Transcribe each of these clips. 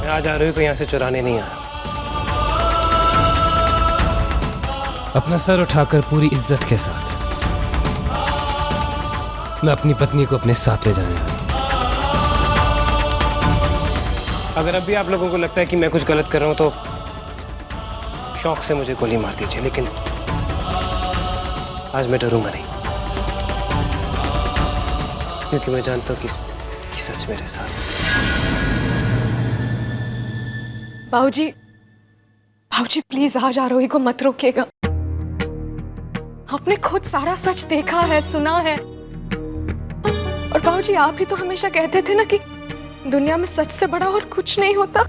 मैं आज आरोही को यहाँ से चुराने नहीं आया। अपना सर उठाकर पूरी इज्जत के साथ मैं अपनी पत्नी को अपने साथ ले जाने आया। अगर अब भी आप लोगों को लगता है कि मैं कुछ गलत कर रहा हूं तो शौक से मुझे गोली मार दीजिए, लेकिन आज मैं डरूंगा नहीं, क्योंकि मैं जानता हूं कि सच मेरे साथ। बाबूजी, बाबूजी प्लीज आज आरोही को मत रोकिएगा। आपने खुद सारा सच देखा है, सुना है। और बाबूजी आप ही तो हमेशा कहते थे ना कि दुनिया में सच से बड़ा और कुछ नहीं होता।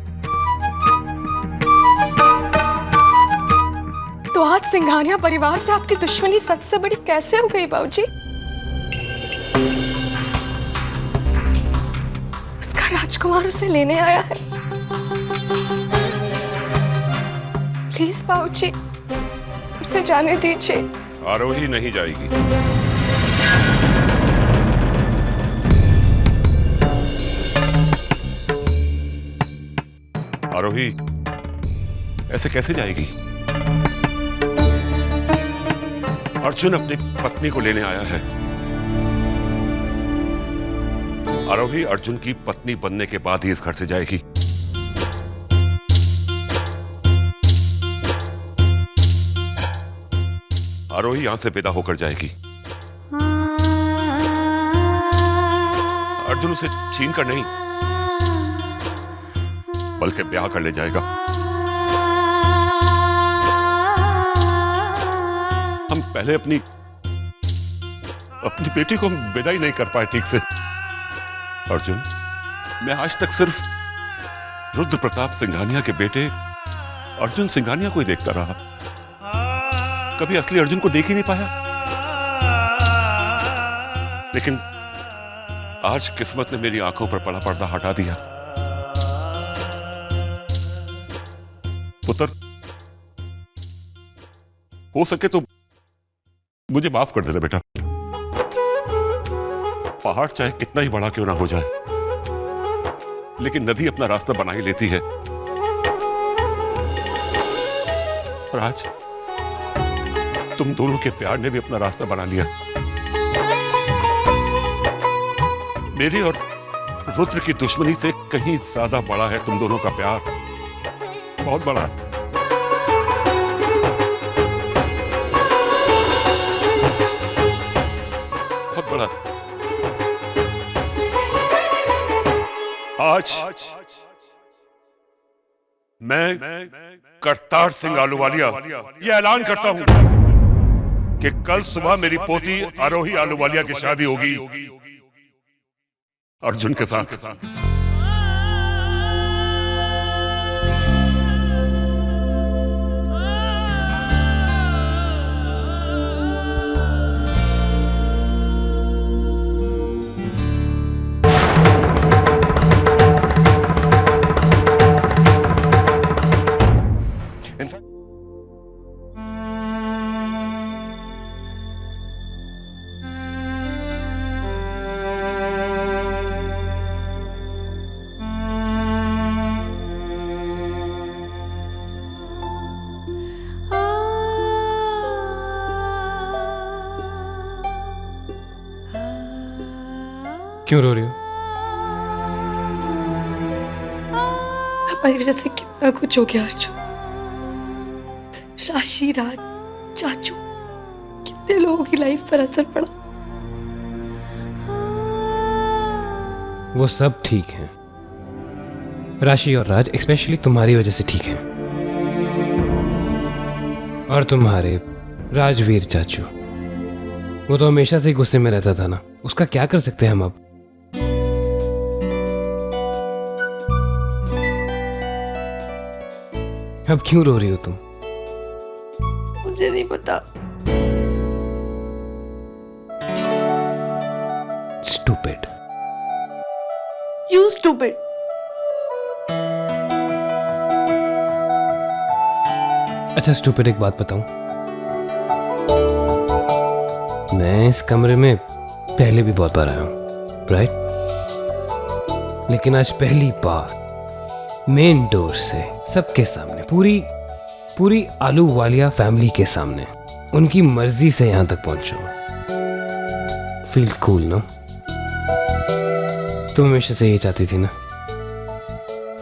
तो आज सिंघानिया परिवार से आपकी दुश्मनी सच से बड़ी कैसे हो गई बाबूजी? उसका राजकुमार उसे लेने आया है। प्लीज बाबूजी उसे जाने दीजिए। आरोही नहीं जाएगी। आरोही ऐसे कैसे जाएगी? अर्जुन अपनी पत्नी को लेने आया है। आरोही अर्जुन की पत्नी बनने के बाद ही इस घर से जाएगी। आरोही यहां से विदा होकर जाएगी। अर्जुन उसे छीन कर नहीं, बल्कि ब्याह कर ले जाएगा। हम पहले अपनी बेटी को विदा ही नहीं कर पाए ठीक से। अर्जुन, मैं आज तक सिर्फ रुद्र प्रताप सिंघानिया के बेटे अर्जुन सिंघानिया को ही देखता रहा, कभी असली अर्जुन को देख ही नहीं पाया। लेकिन आज किस्मत ने मेरी आंखों पर पड़ा पर्दा हटा दिया। पुत्र, हो सके तो मुझे माफ कर देना बेटा। पहाड़ चाहे कितना ही बड़ा क्यों ना हो जाए, लेकिन नदी अपना रास्ता बना ही लेती है। और आज तुम दोनों के प्यार ने भी अपना रास्ता बना लिया। मेरी और रुद्र की दुश्मनी से कहीं ज्यादा बड़ा है तुम दोनों का प्यार, बहुत बड़ा है। बहुत बड़ा। आज मैं करतार सिंह आलूवालिया ये ऐलान करता हूं कि कल सुबह मेरी पोती आरोही आलूवालिया की शादी होगी अर्जुन के साथ। क्यों रो रही हो? हमारी वजह से कितना कुछ हो गया अर्जुन। राशि, राज, चाचू, कितने लोगों की लाइफ पर असर पड़ा। वो सब ठीक है। राशि और राज स्पेशली तुम्हारी वजह से ठीक है। और तुम्हारे राजवीर चाचू, वो तो हमेशा से ही गुस्से में रहता था ना, उसका क्या कर सकते हैं हम अब? अब क्यों रो रही हो तुम? मुझे नहीं पता। Stupid. You stupid. अच्छा स्टूपिड, एक बात बताऊं? मैं इस कमरे में पहले भी बहुत बार आया हूं, राइट? लेकिन आज पहली बार मेन डोर से, सबके सामने, पूरी पूरी आलू वालिया फैमिली के सामने, उनकी मर्जी से यहां तक पहुंचो। Feels cool no? तुम हमेशा से यही चाहती थी ना,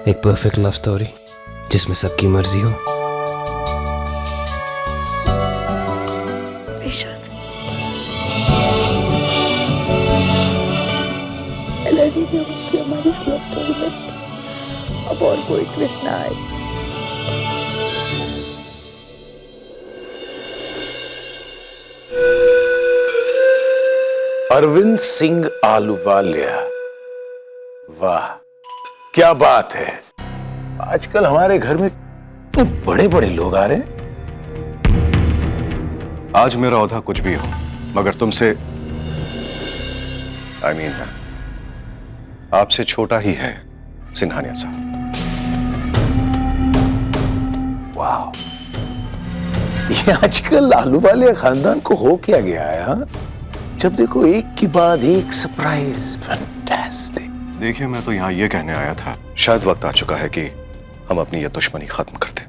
एक परफेक्ट लव स्टोरी जिसमें सबकी मर्जी हो। हमेशा से। एलर्जी की हमारी लव स्टोरी में अब और कोई ट्विस्ट ना आए। अरविंद सिंह आलूवालिया, वाह क्या बात है। आजकल हमारे घर में तो बड़े बड़े लोग आ रहे हैं। आज मेरा औहदा कुछ भी हो, मगर तुमसे I mean, आपसे छोटा ही है सिंघानिया साहब। वाह, ये आजकल आलूवालिया खानदान को हो क्या गया है? हाँ, जब देखो एक के बाद एक सरप्राइज। फैंटास्टिक। देखिए, मैं तो यहाँ ये कहने आया था, शायद वक्त आ चुका है कि हम अपनी ये दुश्मनी खत्म कर दें।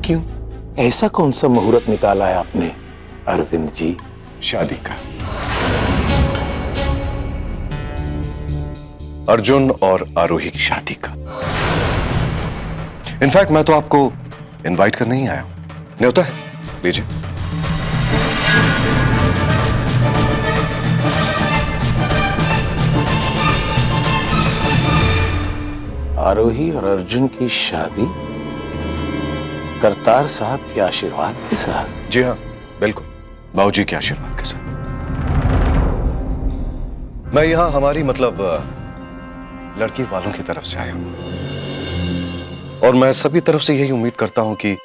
क्यों, ऐसा कौन सा मुहूर्त निकाला है आपने अरविंद जी? शादी का। अर्जुन और आरोही की शादी का। इनफैक्ट मैं तो आपको इनवाइट करने ही आया हूं। न्योता है, लीजिए। आरोही और अर्जुन की शादी करतार साहब के आशीर्वाद के साथ? जी हाँ, बिल्कुल, बाबूजी के आशीर्वाद के साथ। मैं यहां हमारी मतलब लड़की वालों की तरफ से आया हूं, और मैं सभी तरफ से यही उम्मीद करता हूं कि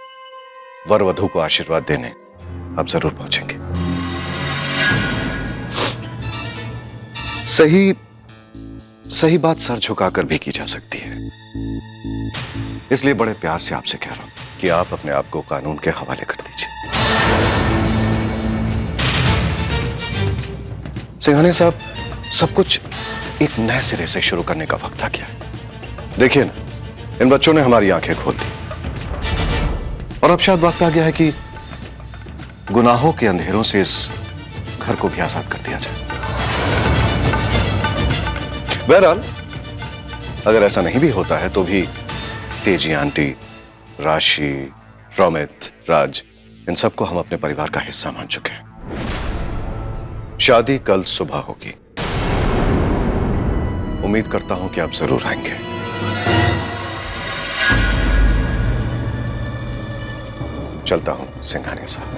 वर वधू को आशीर्वाद देने आप जरूर पहुंचेंगे। सही बात सर झुकाकर भी की जा सकती है, इसलिए बड़े प्यार से आपसे कह रहा हूं कि आप अपने आप को कानून के हवाले कर दीजिए। सिंघानिया साहब, सब कुछ एक नए सिरे से शुरू करने का वक्त आ गया है। देखिए ना, इन बच्चों ने हमारी आंखें खोल दी, और अब शायद वक्त आ गया है कि गुनाहों के अंधेरों से इस घर को भी आजाद कर दिया जाए। बहरहाल, अगर ऐसा नहीं भी होता है तो भी तेजी आंटी, राशि, रोमित, राज, इन सबको हम अपने परिवार का हिस्सा मान चुके हैं। शादी कल सुबह होगी। उम्मीद करता हूं कि आप जरूर आएंगे। चलता हूं सिंघानिया साहब।